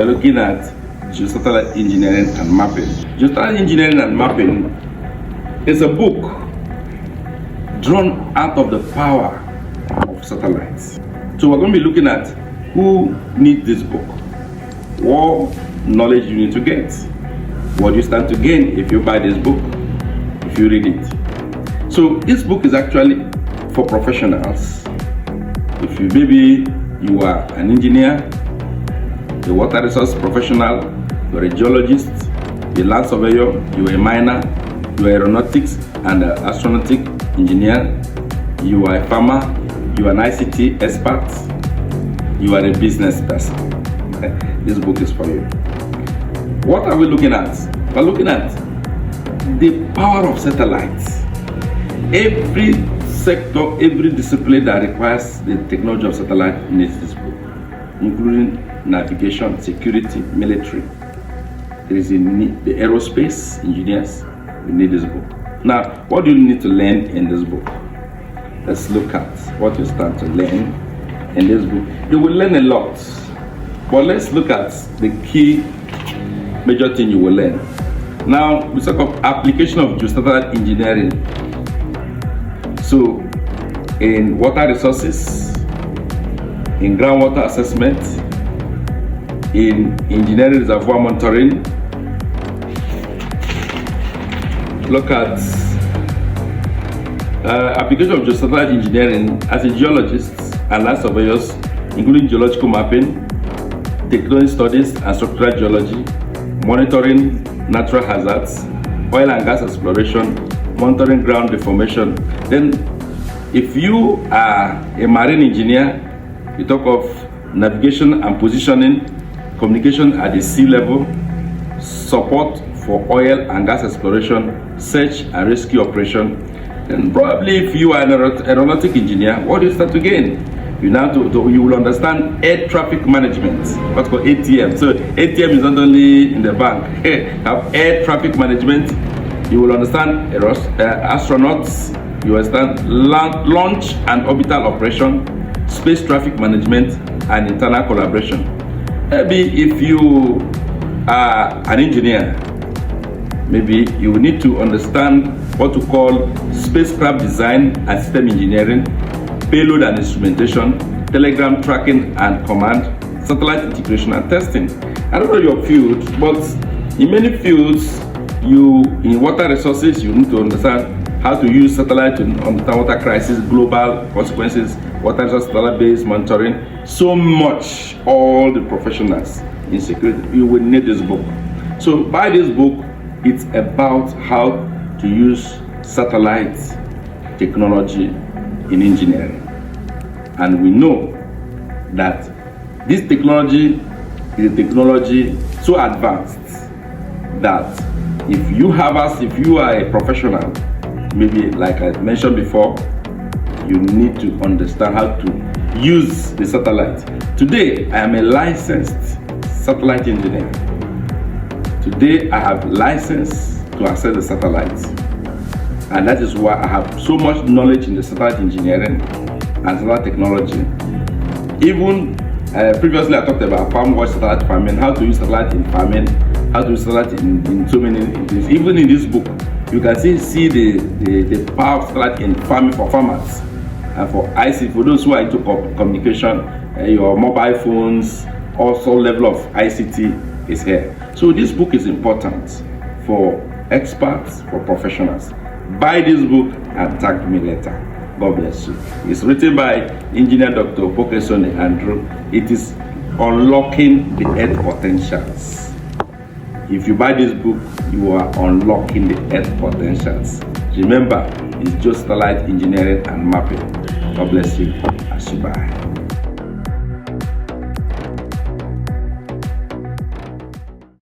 We're looking at geosatellite engineering and mapping. Geosatellite engineering and mapping is a book drawn out of the power of satellites. So we're going to be looking at who needs this book, what knowledge you need to get, what you stand to gain if you buy this book, if you read it. So this book is actually for professionals. If maybe you are an engineer, a water resource professional, you're a geologist, a land surveyor, you're a miner, you are aeronautics and astronautic engineer, you are a farmer, you are an ICT expert, you are a business person. This book is for you. What are we looking at? We're looking at the power of satellites. Every sector, every discipline that requires the technology of satellite needs this book, including navigation, security, military. There is a need, the aerospace engineers, we need this book. Now, what do you need to learn in this book? Let's look at what you start to learn in this book. You will learn a lot, but let's look at the key major thing you will learn. Now, we talk of application of geosatellite engineering. So, in water resources, in groundwater assessment, in engineering reservoir monitoring, look at application of geosatellite engineering as a geologist and land surveyors, including geological mapping, technology studies and structural geology, monitoring natural hazards, oil and gas exploration, monitoring ground deformation. Then, if you are a marine engineer, you talk of navigation and positioning, communication at the sea level, support for oil and gas exploration, search and rescue operation. And probably if you are an aeronautic engineer, what do you start to gain? You will understand air traffic management, what's called ATM. So ATM is not only in the bank. You have air traffic management. You will understand astronauts. You understand launch and orbital operation, space traffic management, and internal collaboration. Maybe if you are an engineer, maybe you will need to understand what to call spacecraft design and system engineering, payload and instrumentation, telegram tracking and command, satellite integration and testing. I don't know your field, but in many fields, in water resources, you need to understand how to use satellite to understand water crisis, global consequences, water resource satellite-based monitoring. So much, all the professionals in security, you will need this book. So buy this book. It's about how to use satellite technology in engineering. And we know that this technology is a technology so advanced that if you are a professional, maybe like I mentioned before, you need to understand how to use the satellite. Today, I am a licensed satellite engineer. Today, I have license to access the satellites. And that is why I have so much knowledge in the satellite engineering and satellite technology. Even previously, I talked about farm watch satellite farming, how to use satellite in farming, how to use satellite in so many things. Even in this book, you can see the power of satellite in farming for farmers and for ICT, for those who are into communication, your mobile phones, also level of ICT is here. So this book is important for experts, for professionals. Buy this book and tag me later. God bless you. It's written by Engineer Dr. Opoke Andrew. It is unlocking the earth potentials. If you buy this book, you are unlocking the earth potentials. Remember, it's just satellite engineering and mapping. God bless you as you buy.